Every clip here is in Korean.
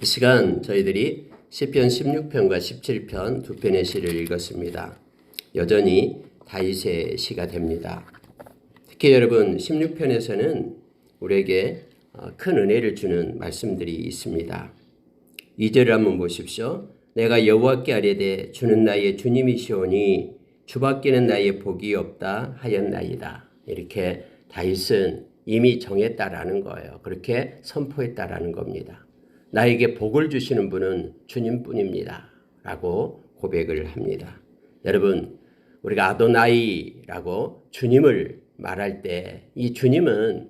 이 시간 저희들이 시편 16편과 17편 두 편의 시를 읽었습니다. 여전히 다윗의 시가 됩니다. 특히 여러분 16편에서는 우리에게 큰 은혜를 주는 말씀들이 있습니다. 2절을 한번 보십시오. 내가 여호와께 아뢰되 주는 나의 주님이시오니 주밖에는 나의 복이 없다 하였나이다. 이렇게 다윗은 이미 정했다라는 거예요. 그렇게 선포했다라는 겁니다. 나에게 복을 주시는 분은 주님뿐입니다. 라고 고백을 합니다. 여러분, 우리가 아도나이라고 주님을 말할 때 이 주님은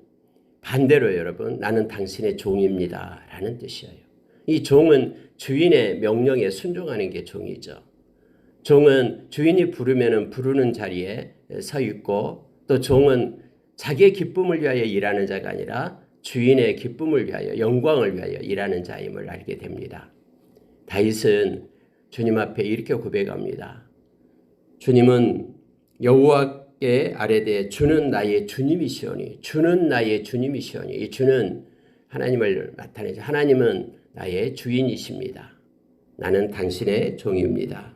반대로 여러분 나는 당신의 종입니다. 라는 뜻이에요. 이 종은 주인의 명령에 순종하는 게 종이죠. 종은 주인이 부르면 부르는 자리에 서 있고 또 종은 자기의 기쁨을 위하여 일하는 자가 아니라 주인의 기쁨을 위하여 영광을 위하여 일하는 자임을 알게 됩니다. 다윗은 주님 앞에 이렇게 고백합니다. 주님은 여호와께 아뢰되 주는 나의 주님이시오니 주는 나의 주님이시오니 이 주는 하나님을 나타내죠. 하나님은 나의 주인이십니다. 나는 당신의 종입니다.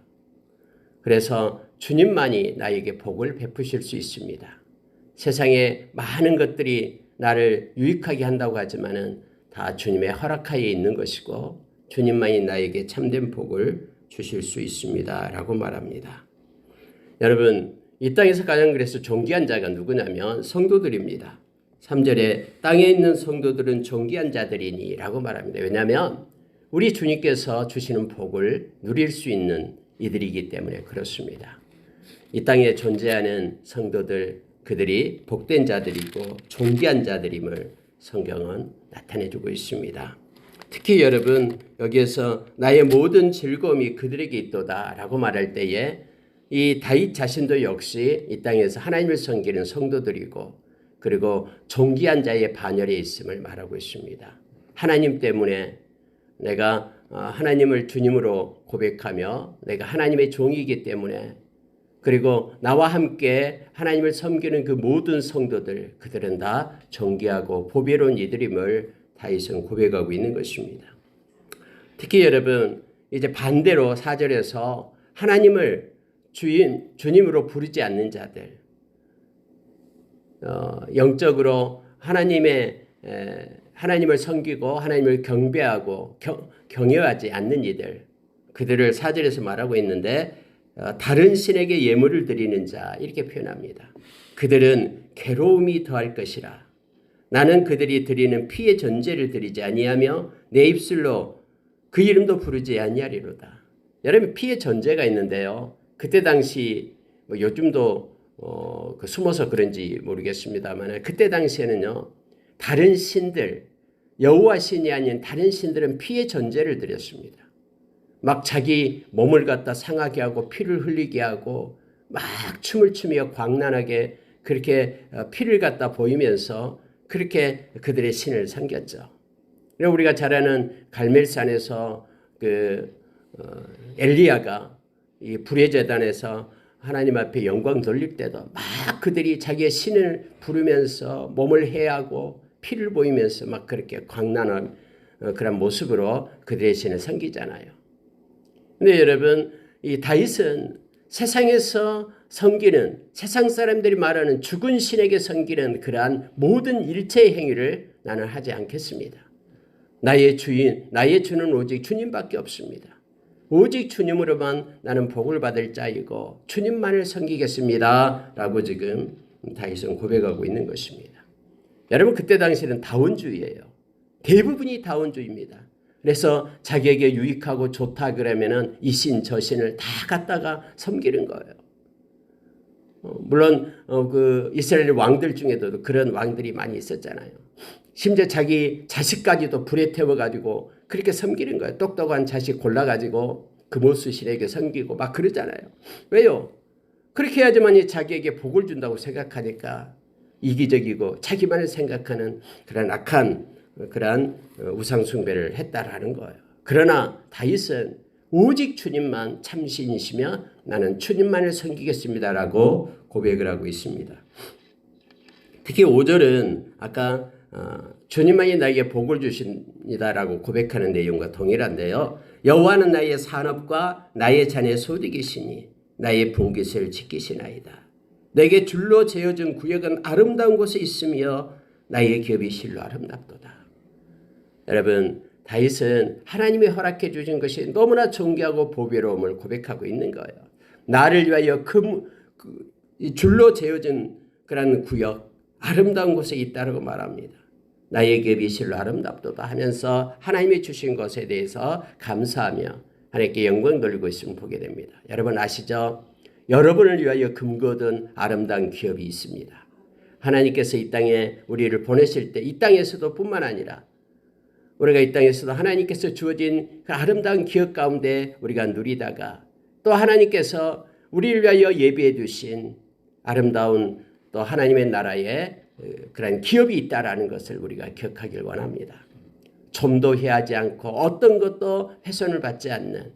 그래서 주님만이 나에게 복을 베푸실 수 있습니다. 세상에 많은 것들이 나를 유익하게 한다고 하지만은 다 주님의 허락하에 있는 것이고 주님만이 나에게 참된 복을 주실 수 있습니다. 라고 말합니다. 여러분, 이 땅에서 가장 그래서 존귀한 자가 누구냐면 성도들입니다. 3절에 땅에 있는 성도들은 존귀한 자들이니 라고 말합니다. 왜냐하면 우리 주님께서 주시는 복을 누릴 수 있는 이들이기 때문에 그렇습니다. 이 땅에 존재하는 성도들 그들이 복된 자들이고 존귀한 자들임을 성경은 나타내주고 있습니다. 특히 여러분 여기에서 나의 모든 즐거움이 그들에게 있도다 라고 말할 때에 이 다윗 자신도 역시 이 땅에서 하나님을 섬기는 성도들이고 그리고 존귀한 자의 반열에 있음을 말하고 있습니다. 하나님 때문에 내가 하나님을 주님으로 고백하며 내가 하나님의 종이기 때문에 그리고 나와 함께 하나님을 섬기는 그 모든 성도들 그들은 다 존귀하고 보배로운 이들임을 다윗은 고백하고 있는 것입니다. 특히 여러분 이제 반대로 4절에서 하나님을 주님으로 부르지 않는 자들 영적으로 하나님을 섬기고 하나님을 경배하고 경외하지 않는 이들 그들을 4절에서 말하고 있는데 다른 신에게 예물을 드리는 자 이렇게 표현합니다. 그들은 괴로움이 더할 것이라. 나는 그들이 드리는 피의 전제를 드리지 아니하며 내 입술로 그 이름도 부르지 아니하리로다. 여러분 피의 전제가 있는데요. 그때 당시 요즘도 숨어서 그런지 모르겠습니다만 그때 당시에는요. 다른 신들 여호와 신이 아닌 다른 신들은 피의 전제를 드렸습니다. 막 자기 몸을 갖다 상하게 하고 피를 흘리게 하고 막 춤을 추며 광란하게 그렇게 피를 갖다 보이면서 그렇게 그들의 신을 섬겼죠. 우리가 잘 아는 갈멜산에서 엘리야가 이 불의 제단에서 하나님 앞에 영광 돌릴 때도 막 그들이 자기의 신을 부르면서 몸을 해하고 피를 보이면서 막 그렇게 광란한 그런 모습으로 그들의 신을 섬기잖아요. 근데 여러분 이 다윗은 세상에서 섬기는 세상 사람들이 말하는 죽은 신에게 섬기는 그러한 모든 일체의 행위를 나는 하지 않겠습니다. 나의 주는 오직 주님밖에 없습니다. 오직 주님으로만 나는 복을 받을 자이고 주님만을 섬기겠습니다. 라고 지금 다윗은 고백하고 있는 것입니다. 여러분 그때 당시에는 다원주의예요. 대부분이 다원주의입니다. 그래서 자기에게 유익하고 좋다 그러면은 이 신 저 신을 다 갖다가 섬기는 거예요. 물론 그 이스라엘 왕들 중에도 그런 왕들이 많이 있었잖아요. 심지어 자기 자식까지도 불에 태워가지고 그렇게 섬기는 거예요. 똑똑한 자식 골라가지고 금오수 신에게 섬기고 막 그러잖아요. 왜요? 그렇게 해야지만 자기에게 복을 준다고 생각하니까 이기적이고 자기만을 생각하는 그런 악한 그러한 우상 숭배를 했다라는 거예요. 그러나 다윗은 오직 주님만 참신이시며 나는 주님만을 섬기겠습니다라고 고백을 하고 있습니다. 특히 5절은 아까 주님만이 나에게 복을 주십니다라고 고백하는 내용과 동일한데요. 여호와는 나의 산업과 나의 잔의 소득이시니 나의 분깃을 지키시나이다. 내게 줄로 재어준 구역은 아름다운 곳에 있으며 나의 기업이 실로 아름답도다. 여러분, 다윗은 하나님이 허락해 주신 것이 너무나 존귀하고 보배로움을 고백하고 있는 거예요. 나를 위하여 줄로 재어준 그런 구역, 아름다운 곳에 있다고 말합니다. 나의 기업이 실로 아름답도다 하면서 하나님이 주신 것에 대해서 감사하며 하나님께 영광 돌리고 있음을 보게 됩니다. 여러분 아시죠? 여러분을 위하여 금거든 아름다운 기업이 있습니다. 하나님께서 이 땅에 우리를 보내실 때 이 땅에서도 뿐만 아니라 우리가 이 땅에서도 하나님께서 주어진 그 아름다운 기업 가운데 우리가 누리다가 또 하나님께서 우리를 위하여 예비해 두신 아름다운 또 하나님의 나라에 그런 기업이 있다라는 것을 우리가 기억하길 원합니다. 좀도 해하지 않고 어떤 것도 훼손을 받지 않는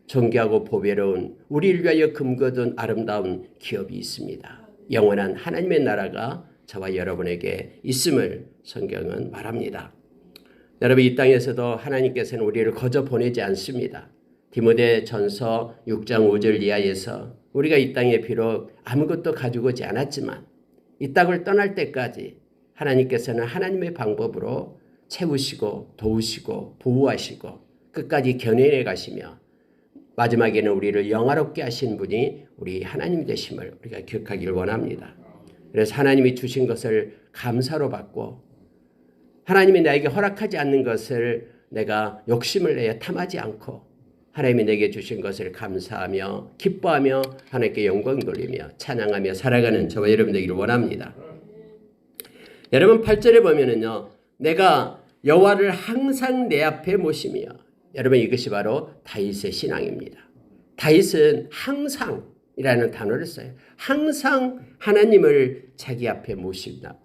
존귀하고 보배로운 우리를 위하여 금거둔 아름다운 기업이 있습니다. 영원한 하나님의 나라가 저와 여러분에게 있음을 성경은 말합니다. 여러분 이 땅에서도 하나님께서는 우리를 거저 보내지 않습니다. 디모데전서 6장 5절 이하에서 우리가 이 땅에 비록 아무것도 가지고 오지 않았지만 이 땅을 떠날 때까지 하나님께서는 하나님의 방법으로 채우시고 도우시고 보호하시고 끝까지 견인해 가시며 마지막에는 우리를 영화롭게 하신 분이 우리 하나님 되심을 우리가 기억하기를 원합니다. 그래서 하나님이 주신 것을 감사로 받고 하나님이 나에게 허락하지 않는 것을 내가 욕심을 내어 탐하지 않고 하나님이 내게 주신 것을 감사하며 기뻐하며 하나님께 영광 돌리며 찬양하며 살아가는 저와 여러분 되기를 원합니다. 여러분 8절에 보면은요. 내가 여호와를 항상 내 앞에 모시며 여러분 이것이 바로 다윗의 신앙입니다. 다윗은 항상이라는 단어를 써요. 항상 하나님을 자기 앞에 모신다.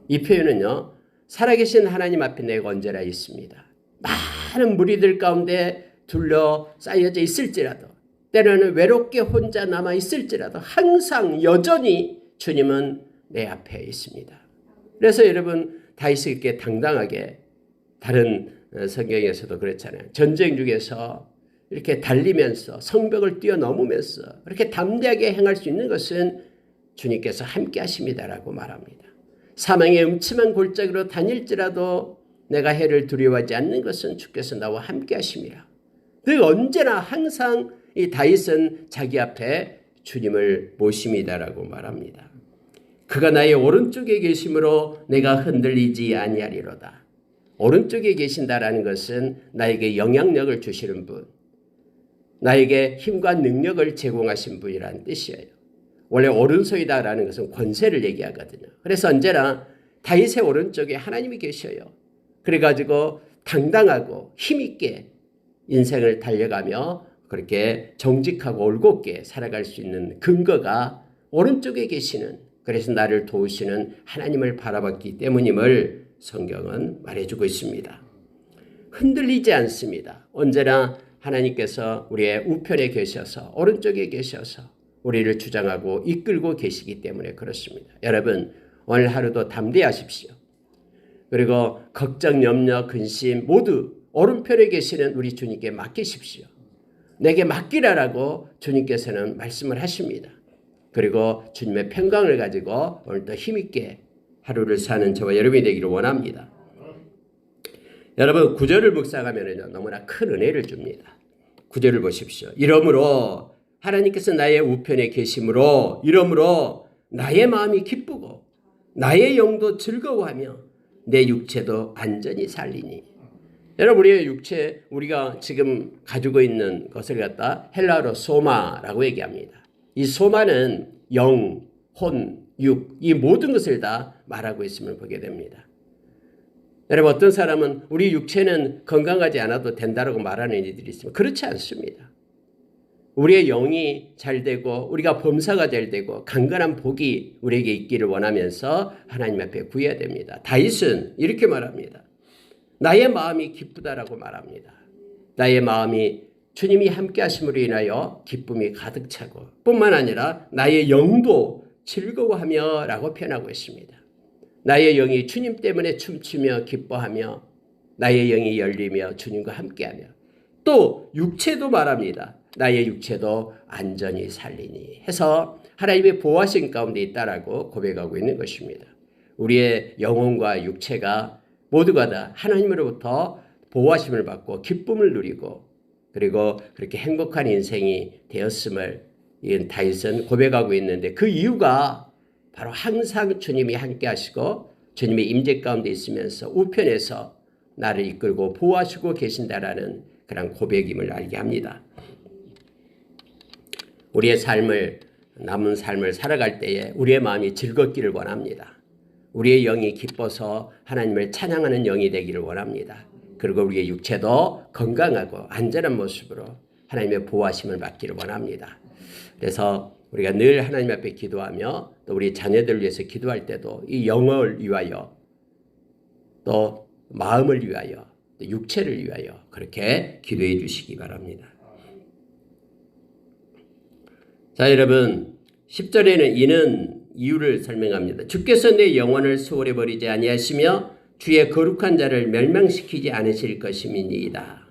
이 표현은요. 살아계신 하나님 앞에 내가 언제나 있습니다. 많은 무리들 가운데 둘러싸여져 있을지라도 때로는 외롭게 혼자 남아 있을지라도 항상 여전히 주님은 내 앞에 있습니다. 그래서 여러분 다윗이 이렇게 당당하게 다른 성경에서도 그렇잖아요. 전쟁 중에서 이렇게 달리면서 성벽을 뛰어넘으면서 이렇게 담대하게 행할 수 있는 것은 주님께서 함께 하십니다라고 말합니다. 사망의 음침한 골짜기로 다닐지라도 내가 해를 두려워하지 않는 것은 주께서 나와 함께 하심이라. 그 언제나 항상 이 다윗은 자기 앞에 주님을 모십니다라고 말합니다. 그가 나의 오른쪽에 계심으로 내가 흔들리지 아니하리로다. 오른쪽에 계신다라는 것은 나에게 영향력을 주시는 분, 나에게 힘과 능력을 제공하신 분이라는 뜻이에요. 원래 오른손이다라는 것은 권세를 얘기하거든요. 그래서 언제나 다윗의 오른쪽에 하나님이 계셔요. 그래가지고 당당하고 힘있게 인생을 달려가며 그렇게 정직하고 올곧게 살아갈 수 있는 근거가 오른쪽에 계시는, 그래서 나를 도우시는 하나님을 바라봤기 때문임을 성경은 말해주고 있습니다. 흔들리지 않습니다. 언제나 하나님께서 우리의 우편에 계셔서 오른쪽에 계셔서 우리를 주장하고 이끌고 계시기 때문에 그렇습니다. 여러분 오늘 하루도 담대하십시오. 그리고 걱정, 염려, 근심 모두 오른편에 계시는 우리 주님께 맡기십시오. 내게 맡기라라고 주님께서는 말씀을 하십니다. 그리고 주님의 평강을 가지고 오늘도 힘있게 하루를 사는 저와 여러분이 되기를 원합니다. 여러분 9절을 묵상하면 너무나 큰 은혜를 줍니다. 9절을 보십시오. 이러므로 하나님께서 나의 우편에 계심으로 이러므로 나의 마음이 기쁘고 나의 영도 즐거워하며 내 육체도 안전히 살리니. 여러분 우리의 육체 우리가 지금 가지고 있는 것을 갖다 헬라어로 소마라고 얘기합니다. 이 소마는 영, 혼, 육 이 모든 것을 다 말하고 있음을 보게 됩니다. 여러분 어떤 사람은 우리 육체는 건강하지 않아도 된다라고 말하는 이들이 있습니다. 그렇지 않습니다. 우리의 영이 잘 되고 우리가 범사가 잘 되고 강건한 복이 우리에게 있기를 원하면서 하나님 앞에 구해야 됩니다. 다윗은 이렇게 말합니다. 나의 마음이 기쁘다라고 말합니다. 나의 마음이 주님이 함께 하심으로 인하여 기쁨이 가득 차고 뿐만 아니라 나의 영도 즐거워하며 라고 표현하고 있습니다. 나의 영이 주님 때문에 춤추며 기뻐하며 나의 영이 열리며 주님과 함께하며 또 육체도 말합니다. 나의 육체도 안전히 살리니 해서 하나님의 보호하신 가운데 있다라고 고백하고 있는 것입니다. 우리의 영혼과 육체가 모두가 다 하나님으로부터 보호하심을 받고 기쁨을 누리고 그리고 그렇게 행복한 인생이 되었음을 이 다윗은 고백하고 있는데 그 이유가 바로 항상 주님이 함께 하시고 주님의 임재 가운데 있으면서 우편에서 나를 이끌고 보호하시고 계신다라는 그런 고백임을 알게 합니다. 우리의 남은 삶을 살아갈 때에 우리의 마음이 즐겁기를 원합니다. 우리의 영이 기뻐서 하나님을 찬양하는 영이 되기를 원합니다. 그리고 우리의 육체도 건강하고 안전한 모습으로 하나님의 보호하심을 받기를 원합니다. 그래서 우리가 늘 하나님 앞에 기도하며 또 우리 자녀들을 위해서 기도할 때도 이 영을 위하여 또 마음을 위하여 또 육체를 위하여 그렇게 기도해 주시기 바랍니다. 자, 여러분 10절에는 이는 이유를 설명합니다. 주께서 내 영혼을 수월해 버리지 아니하시며 주의 거룩한 자를 멸망시키지 않으실 것임이니이다.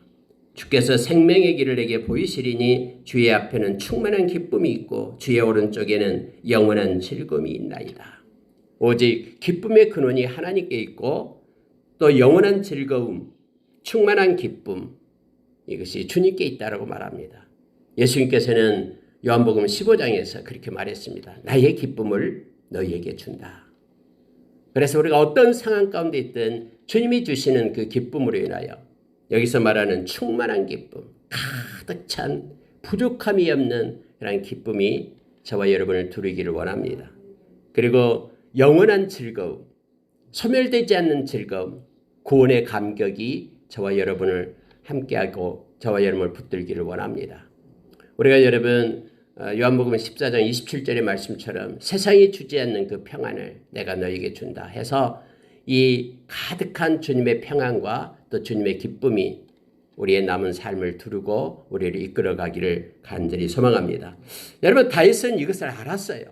주께서 생명의 길을 내게 보이시리니 주의 앞에는 충만한 기쁨이 있고 주의 오른쪽에는 영원한 즐거움이 있나이다. 오직 기쁨의 근원이 하나님께 있고 또 영원한 즐거움, 충만한 기쁨 이것이 주님께 있다라고 말합니다. 예수님께서는 요한복음 15장에서 그렇게 말했습니다. 나의 기쁨을 너희에게 준다. 그래서 우리가 어떤 상황 가운데 있든 주님이 주시는 그 기쁨으로 인하여 여기서 말하는 충만한 기쁨, 가득 찬 부족함이 없는 그런 기쁨이 저와 여러분을 누리기를 원합니다. 그리고 영원한 즐거움, 소멸되지 않는 즐거움, 구원의 감격이 저와 여러분을 함께하고 저와 여러분을 붙들기를 원합니다. 우리가 여러분 요한복음 14장 27절의 말씀처럼 세상이 주지 않는 그 평안을 내가 너에게 준다 해서 이 가득한 주님의 평안과 또 주님의 기쁨이 우리의 남은 삶을 두르고 우리를 이끌어가기를 간절히 소망합니다. 여러분 다윗은 이것을 알았어요.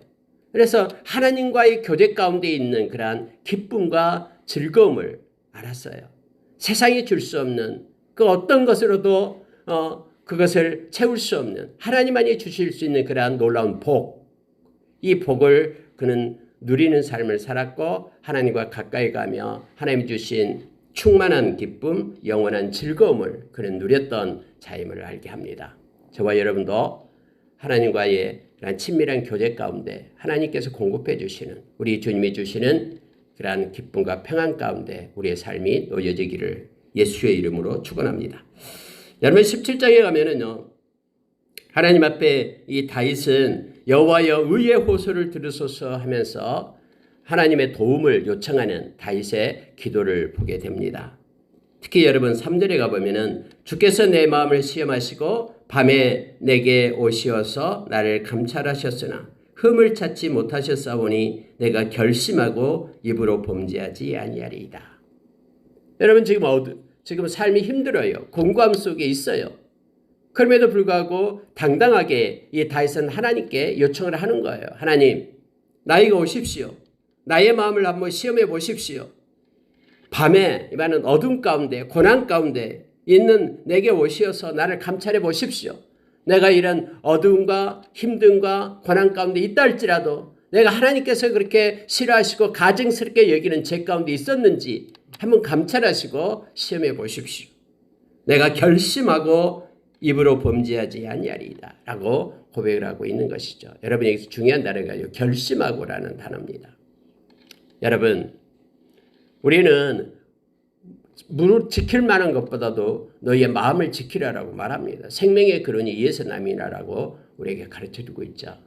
그래서 하나님과의 교제 가운데 있는 그러한 기쁨과 즐거움을 알았어요. 세상이 줄 수 없는 그 어떤 것으로도 그것을 채울 수 없는 하나님만이 주실 수 있는 그러한 놀라운 복, 이 복을 그는 누리는 삶을 살았고 하나님과 가까이 가며 하나님이 주신 충만한 기쁨, 영원한 즐거움을 그는 누렸던 자임을 알게 합니다. 저와 여러분도 하나님과의 친밀한 교제 가운데 하나님께서 공급해 주시는 우리 주님이 주시는 그러한 기쁨과 평안 가운데 우리의 삶이 놓여지기를 예수의 이름으로 축원합니다. 여러분 17장에 가면은요. 하나님 앞에 이 다윗은 여호와여 의의 호소를 들으소서 하면서 하나님의 도움을 요청하는 다윗의 기도를 보게 됩니다. 특히 여러분 3절에 가보면은 주께서 내 마음을 시험하시고 밤에 내게 오시어서 나를 감찰하셨으나 흠을 찾지 못하셨사오니 내가 결심하고 입으로 범죄하지 아니하리이다. 여러분 지금 삶이 힘들어요. 공고함 속에 있어요. 그럼에도 불구하고 당당하게 이 다윗은 하나님께 요청을 하는 거예요. 하나님, 나에게 오십시오. 나의 마음을 한번 시험해 보십시오. 밤에 이만한 어둠 가운데 고난 가운데 있는 내게 오시어서 나를 감찰해 보십시오. 내가 이런 어둠과 힘듦과 고난 가운데 있다 할지라도 내가 하나님께서 그렇게 싫어하시고 가증스럽게 여기는 죄 가운데 있었는지 한번 감찰하시고 시험해 보십시오. 내가 결심하고 입으로 범죄하지 아니하리이다 라고 고백을 하고 있는 것이죠. 여러분 여기서 중요한 단어가 결심하고라는 단어입니다. 여러분 우리는 물을 지킬 만한 것보다도 너희의 마음을 지키라라고 말합니다. 생명의 근원이 이에서 남이라라고 우리에게 가르쳐주고 있죠.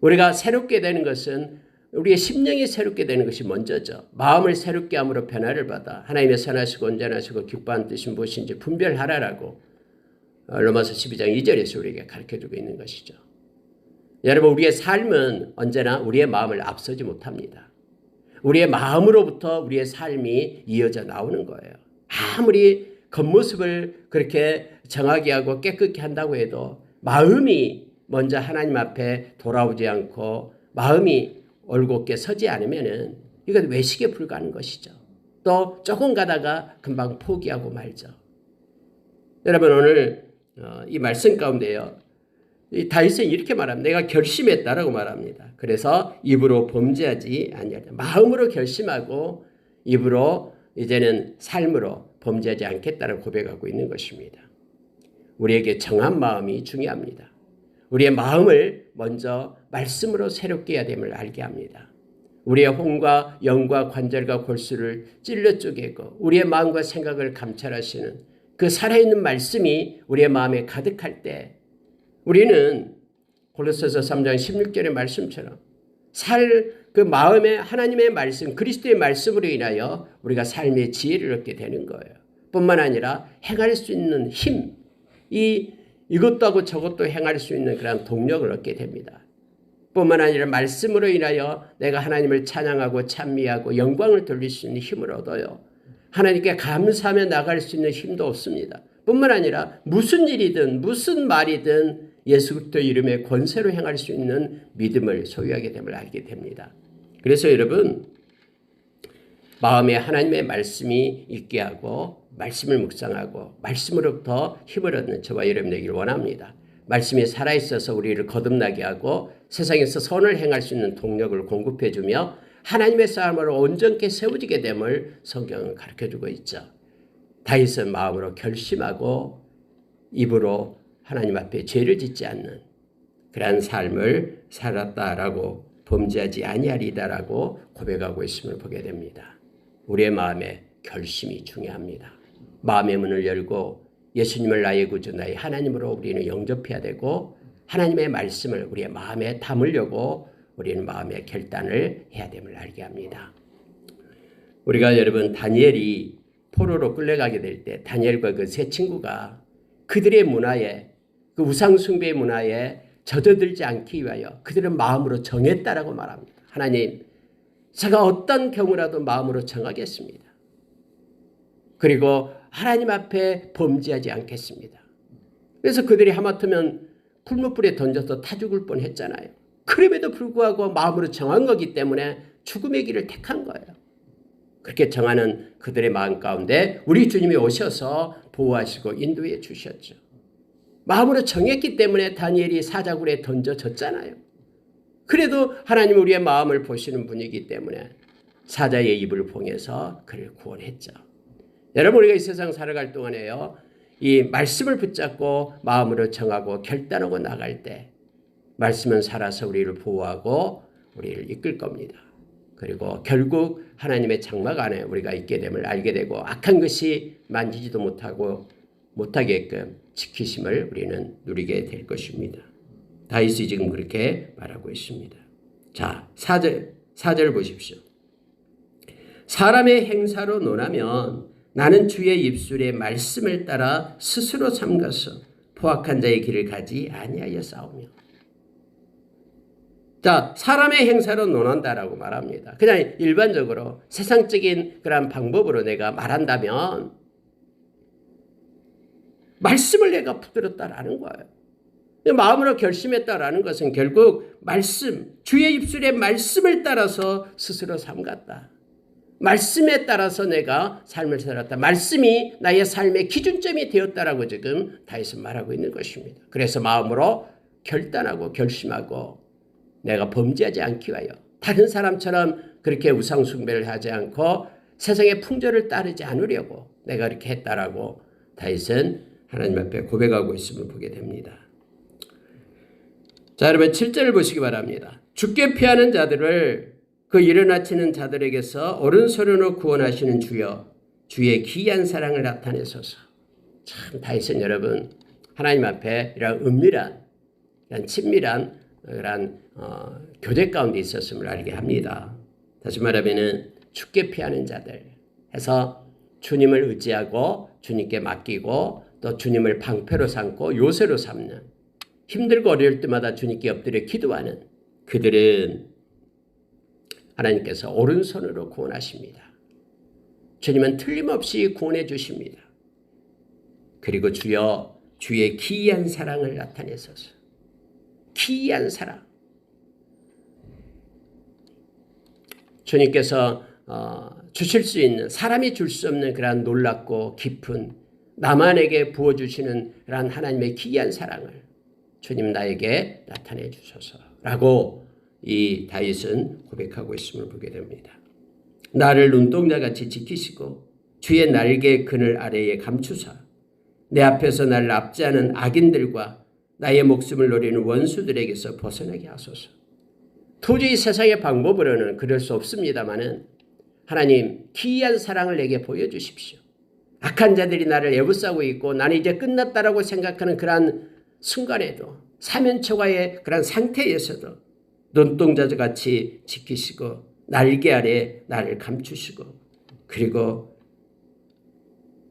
우리가 새롭게 되는 것은 우리의 심령이 새롭게 되는 것이 먼저죠. 마음을 새롭게 함으로 변화를 받아 하나님의 선하시고 온전하시고 기뻐하는 뜻이 무엇인지 분별하라라고 로마서 12장 2절에서 우리에게 가르쳐주고 있는 것이죠. 여러분 우리의 삶은 언제나 우리의 마음을 앞서지 못합니다. 우리의 마음으로부터 우리의 삶이 이어져 나오는 거예요. 아무리 겉모습을 그렇게 정하게 하고 깨끗게 한다고 해도 마음이 먼저 하나님 앞에 돌아오지 않고 마음이 올곧게 서지 않으면은 이건 외식에 불과한 것이죠. 또 조금 가다가 금방 포기하고 말죠. 여러분 오늘 이 말씀 가운데요. 이 다윗은 이렇게 말합니다. 내가 결심했다라고 말합니다. 그래서 입으로 범죄하지 아니하다. 마음으로 결심하고 입으로 이제는 삶으로 범죄하지 않겠다라고 고백하고 있는 것입니다. 우리에게 정한 마음이 중요합니다. 우리의 마음을 먼저 말씀으로 새롭게 해야 됨을 알게 합니다. 우리의 혼과 영과 관절과 골수를 찔러 쪼개고 우리의 마음과 생각을 감찰하시는 그 살아있는 말씀이 우리의 마음에 가득할 때 우리는 골로새서 3장 16절의 말씀처럼 그 마음에 하나님의 말씀, 그리스도의 말씀으로 인하여 우리가 삶의 지혜를 얻게 되는 거예요. 뿐만 아니라 행할 수 있는 힘, 이것도 하고 저것도 행할 수 있는 그런 동력을 얻게 됩니다. 뿐만 아니라 말씀으로 인하여 내가 하나님을 찬양하고 찬미하고 영광을 돌릴 수 있는 힘을 얻어요. 하나님께 감사하며 나갈 수 있는 힘도 없습니다. 뿐만 아니라 무슨 일이든 무슨 말이든 예수 그리스도 이름의 권세로 행할 수 있는 믿음을 소유하게 됨을 알게 됩니다. 그래서 여러분 마음에 하나님의 말씀이 있게 하고 말씀을 묵상하고 말씀으로부터 힘을 얻는 저와 여러분 되기를 원합니다. 말씀이 살아있어서 우리를 거듭나게 하고 세상에서 선을 행할 수 있는 동력을 공급해주며 하나님의 싸움으로 온전케 세워지게 됨을 성경은 가르쳐주고 있죠. 다윗은 마음으로 결심하고 입으로 하나님 앞에 죄를 짓지 않는 그러한 삶을 살았다라고 범죄하지 아니하리다라고 고백하고 있음을 보게 됩니다. 우리의 마음에 결심이 중요합니다. 마음의 문을 열고 예수님을 나의 구주 나의 하나님으로 우리는 영접해야 되고 하나님의 말씀을 우리의 마음에 담으려고 우리는 마음의 결단을 해야 됨을 알게 합니다. 우리가 여러분 다니엘이 포로로 끌려가게 될 때 다니엘과 그 세 친구가 그들의 문화에 그 우상숭배의 문화에 젖어들지 않기 위하여 그들은 마음으로 정했다라고 말합니다. 하나님, 제가 어떤 경우라도 마음으로 정하겠습니다. 그리고 하나님 앞에 범죄하지 않겠습니다. 그래서 그들이 하마터면 풀무불에 던져서 타 죽을 뻔했잖아요. 그럼에도 불구하고 마음으로 정한 거기 때문에 죽음의 길을 택한 거예요. 그렇게 정하는 그들의 마음 가운데 우리 주님이 오셔서 보호하시고 인도해 주셨죠. 마음으로 정했기 때문에 다니엘이 사자굴에 던져졌잖아요. 그래도 하나님 우리의 마음을 보시는 분이기 때문에 사자의 입을 봉해서 그를 구원했죠. 여러분 우리가 이 세상 살아갈 동안에요. 이 말씀을 붙잡고 마음으로 정하고 결단하고 나갈 때 말씀은 살아서 우리를 보호하고 우리를 이끌 겁니다. 그리고 결국 하나님의 장막 안에 우리가 있게 됨을 알게 되고 악한 것이 만지지도 못하게끔 지키심을 우리는 누리게 될 것입니다. 다윗이 지금 그렇게 말하고 있습니다. 자, 4절 보십시오. 사람의 행사로 논하면 나는 주의 입술의 말씀을 따라 스스로 삼가서 포악한 자의 길을 가지 아니하여 싸우며. 자, 사람의 행사로 논한다라고 말합니다. 그냥 일반적으로 세상적인 그런 방법으로 내가 말한다면 말씀을 내가 붙들었다라는 거예요. 마음으로 결심했다라는 것은 결국 말씀, 주의 입술의 말씀을 따라서 스스로 삼갔다. 말씀에 따라서 내가 삶을 살았다. 말씀이 나의 삶의 기준점이 되었다라고 지금 다윗은 말하고 있는 것입니다. 그래서 마음으로 결단하고 결심하고 내가 범죄하지 않기 위하여 다른 사람처럼 그렇게 우상 숭배를 하지 않고 세상의 풍조를 따르지 않으려고 내가 이렇게 했다라고 다윗은 하나님 앞에 고백하고 있음을 보게 됩니다. 자, 여러분 7절을 보시기 바랍니다. 주께 피하는 자들을 그 일어나치는 자들에게서 오른손으로 구원하시는 주여, 주의 기이한 사랑을 나타내소서. 참 다윗은 여러분 하나님 앞에 이런 은밀한, 이런 친밀한 이런 교제 가운데 있었음을 알게 합니다. 다시 말하면은 주께 피하는 자들 해서 주님을 의지하고 주님께 맡기고 또 주님을 방패로 삼고 요새로 삼는, 힘들고 어려울 때마다 주님께 엎드려 기도하는 그들은 하나님께서 오른손으로 구원하십니다. 주님은 틀림없이 구원해 주십니다. 그리고 주여, 주의 기이한 사랑을 나타내소서. 기이한 사랑. 주님께서 주실 수 있는, 사람이 줄 수 없는 그러한 놀랍고 깊은, 나만에게 부어주시는 그러한 하나님의 기이한 사랑을 주님 나에게 나타내 주소서라고 이 다윗은 고백하고 있음을 보게 됩니다. 나를 눈동자같이 지키시고 주의 날개 그늘 아래에 감추사 내 앞에서 나를 압제하는 악인들과 나의 목숨을 노리는 원수들에게서 벗어나게 하소서. 도저히 세상의 방법으로는 그럴 수 없습니다마는 하나님 기이한 사랑을 내게 보여주십시오. 악한 자들이 나를 애워싸고 있고 나는 이제 끝났다라고 생각하는 그러한 순간에도, 사면초가의 그런 상태에서도 눈동자같이 지키시고 날개 아래 나를 감추시고, 그리고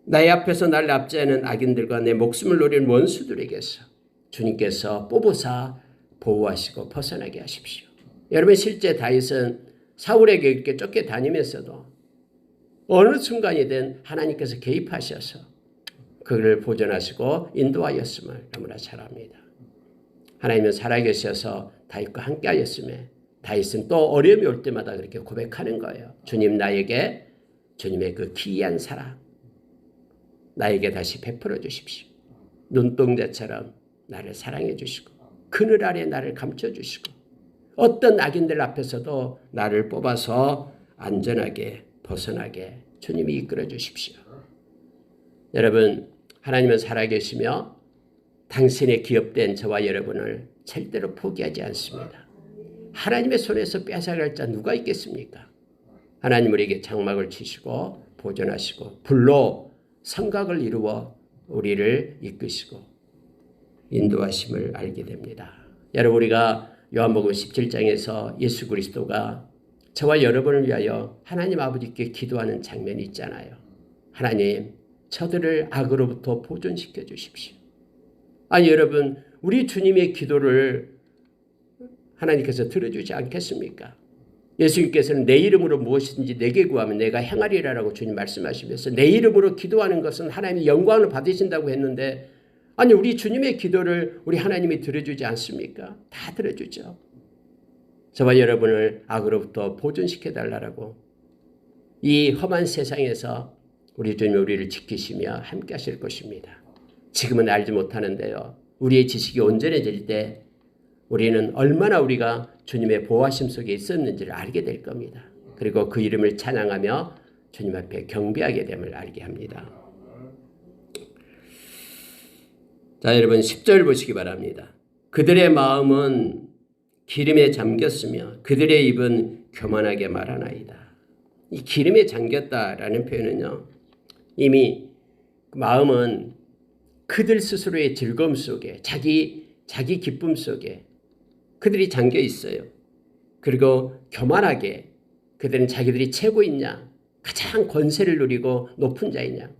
나의 앞에서 나를 압제하는 악인들과 내 목숨을 노리는 원수들에게서 주님께서 뽑으사 보호하시고 벗어나게 하십시오. 여러분, 실제 다윗은 사울에게 이렇게 쫓겨다니면서도 어느 순간이든 하나님께서 개입하셔서 그를 보존하시고 인도하였음을 너무나 잘 압니다. 하나님은 살아계셔서 다윗과 함께하였음에 다윗은 또 어려움이 올 때마다 그렇게 고백하는 거예요. 주님, 나에게 주님의 그 기이한 사랑 나에게 다시 베풀어 주십시오. 눈동자처럼 나를 사랑해 주시고 그늘 아래 나를 감춰 주시고 어떤 악인들 앞에서도 나를 뽑아서 안전하게 벗어나게 주님이 이끌어 주십시오. 여러분, 하나님은 살아계시며 당신의 기업된 저와 여러분을 절대로 포기하지 않습니다. 하나님의 손에서 뺏어갈 자 누가 있겠습니까? 하나님 우리에게 장막을 치시고 보존하시고 불로 성각을 이루어 우리를 이끄시고 인도하심을 알게 됩니다. 여러분, 우리가 요한복음 17장에서 예수 그리스도가 저와 여러분을 위하여 하나님 아버지께 기도하는 장면이 있잖아요. 하나님, 저들을 악으로부터 보존시켜 주십시오. 아니 여러분, 우리 주님의 기도를 하나님께서 들어주지 않겠습니까? 예수님께서는 내 이름으로 무엇이든지 내게 구하면 내가 행하리라라고 주님 말씀하시면서 내 이름으로 기도하는 것은 하나님이 영광을 받으신다고 했는데, 아니 우리 주님의 기도를 우리 하나님이 들어주지 않습니까? 다 들어주죠. 저와 여러분을 악으로부터 보존시켜달라고 이 험한 세상에서 우리 주님이 우리를 지키시며 함께 하실 것입니다. 지금은 알지 못하는데요, 우리의 지식이 온전해질 때 우리는 얼마나 우리가 주님의 보호하심 속에 있었는지를 알게 될 겁니다. 그리고 그 이름을 찬양하며 주님 앞에 경배하게 됨을 알게 합니다. 자, 여러분 10절 보시기 바랍니다. 그들의 마음은 기름에 잠겼으며 그들의 입은 교만하게 말하나이다. 이 기름에 잠겼다라는 표현은요, 이미 마음은 그들 스스로의 즐거움 속에 자기 기쁨 속에 그들이 잠겨 있어요. 그리고 교만하게 그들은 자기들이 최고인 양, 가장 권세를 누리고 높은 자인 양,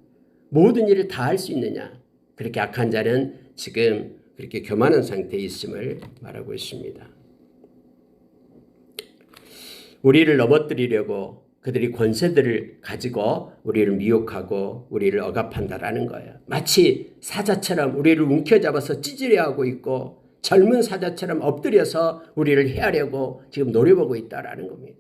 모든 일을 다 할 수 있는 양, 그렇게 악한 자는 지금 그렇게 교만한 상태에 있음을 말하고 있습니다. 우리를 넘어뜨리려고 그들이 권세들을 가지고 우리를 미혹하고 우리를 억압한다라는 거예요. 마치 사자처럼 우리를 움켜잡아서 찌질해 하고 있고 젊은 사자처럼 엎드려서 우리를 해하려고 지금 노려보고 있다라는 겁니다.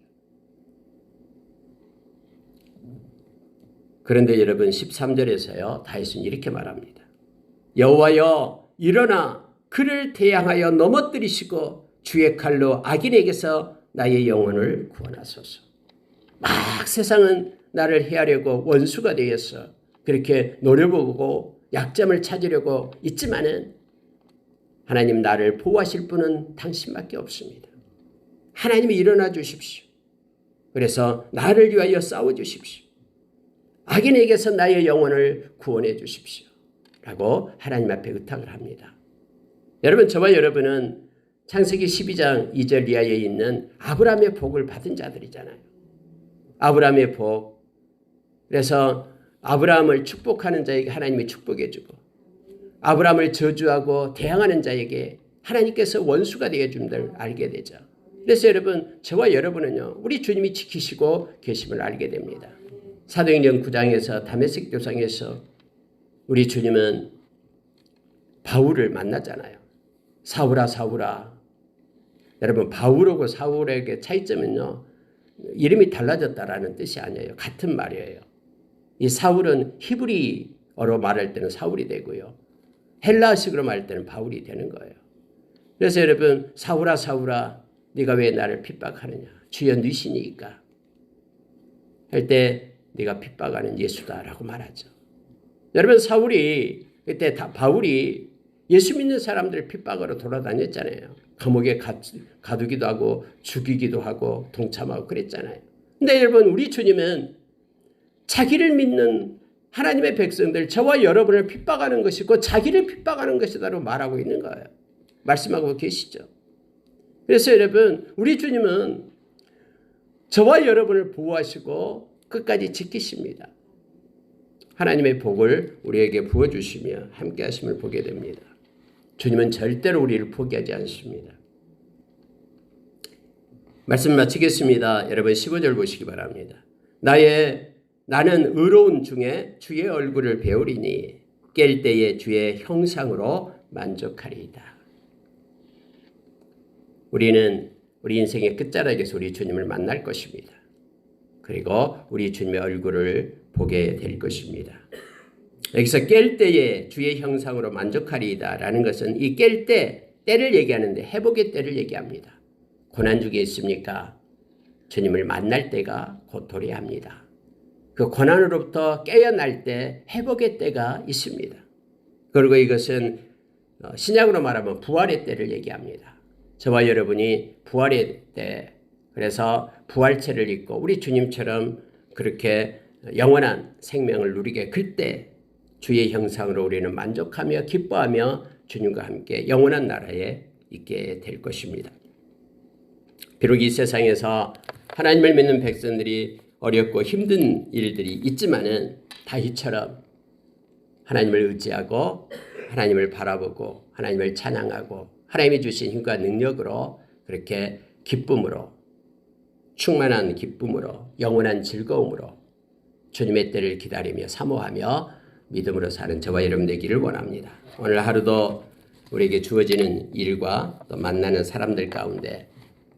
그런데 여러분 13절에서요, 다윗은 이렇게 말합니다. 여호와여, 일어나 그를 대항하여 넘어뜨리시고 주의 칼로 악인에게서 나의 영혼을 구원하소서. 막 세상은 나를 해하려고 원수가 되어서 그렇게 노려보고 약점을 찾으려고 있지만은 하나님, 나를 보호하실 분은 당신밖에 없습니다. 하나님이 일어나 주십시오. 그래서 나를 위하여 싸워 주십시오. 악인에게서 나의 영혼을 구원해 주십시오. 라고 하나님 앞에 의탁을 합니다. 여러분, 저와 여러분은 창세기 12장 2절 이하에 있는 아브라함의 복을 받은 자들이잖아요. 아브라함의 복. 그래서 아브라함을 축복하는 자에게 하나님이 축복해 주고 아브라함을 저주하고 대항하는 자에게 하나님께서 원수가 되어 줌을 알게 되죠. 그래서 여러분, 저와 여러분은요, 우리 주님이 지키시고 계심을 알게 됩니다. 사도행전 9장에서 다메섹 도상에서 우리 주님은 바울을 만나잖아요. 사울아, 사울아. 여러분, 바울하고 사울에게 차이점은요, 이름이 달라졌다라는 뜻이 아니에요. 같은 말이에요. 이 사울은 히브리어로 말할 때는 사울이 되고요. 헬라식으로 말할 때는 바울이 되는 거예요. 그래서 여러분 사울아 사울아 네가 왜 나를 핍박하느냐. 주여 누시니까 할 때 네가 핍박하는 예수다라고 말하죠. 여러분 사울이 그때 바울이 예수 믿는 사람들을 핍박으로 돌아다녔잖아요. 감옥에 가두기도 하고 죽이기도 하고 동참하고 그랬잖아요. 근데 여러분 우리 주님은 자기를 믿는 하나님의 백성들 저와 여러분을 핍박하는 것이고 자기를 핍박하는 것이다라고 말하고 있는 거예요. 말씀하고 계시죠. 그래서 여러분 우리 주님은 저와 여러분을 보호하시고 끝까지 지키십니다. 하나님의 복을 우리에게 부어주시며 함께 하심을 보게 됩니다. 주님은 절대로 우리를 포기하지 않습니다. 말씀 마치겠습니다. 여러분 15절 보시기 바랍니다. 나는 의로운 중에 주의 얼굴을 배우리니 깰 때에 주의 형상으로 만족하리이다. 우리는 우리 인생의 끝자락에서 우리 주님을 만날 것입니다. 그리고 우리 주님의 얼굴을 보게 될 것입니다. 여기서 깰 때에 주의 형상으로 만족하리이다 라는 것은 이 깰 때를 얘기하는데 회복의 때를 얘기합니다. 고난 중에 있습니까? 주님을 만날 때가 곧 도래합니다. 그 고난으로부터 깨어날 때 회복의 때가 있습니다. 그리고 이것은 신약으로 말하면 부활의 때를 얘기합니다. 저와 여러분이 부활의 때, 그래서 부활체를 입고 우리 주님처럼 그렇게 영원한 생명을 누리게 그때 주의 형상으로 우리는 만족하며 기뻐하며 주님과 함께 영원한 나라에 있게 될 것입니다. 비록 이 세상에서 하나님을 믿는 백성들이 어렵고 힘든 일들이 있지만은 다윗처럼 하나님을 의지하고 하나님을 바라보고 하나님을 찬양하고 하나님이 주신 힘과 능력으로 그렇게 기쁨으로 충만한 기쁨으로 영원한 즐거움으로 주님의 때를 기다리며 사모하며 믿음으로 사는 저와 여러분 되기를 원합니다. 오늘 하루도 우리에게 주어지는 일과 또 만나는 사람들 가운데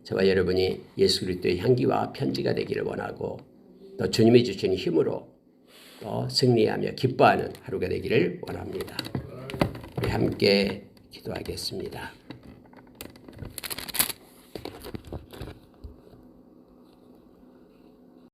저와 여러분이 예수 그리스도의 향기와 편지가 되기를 원하고 또 주님이 주신 힘으로 또 승리하며 기뻐하는 하루가 되기를 원합니다. 우리 함께 기도하겠습니다.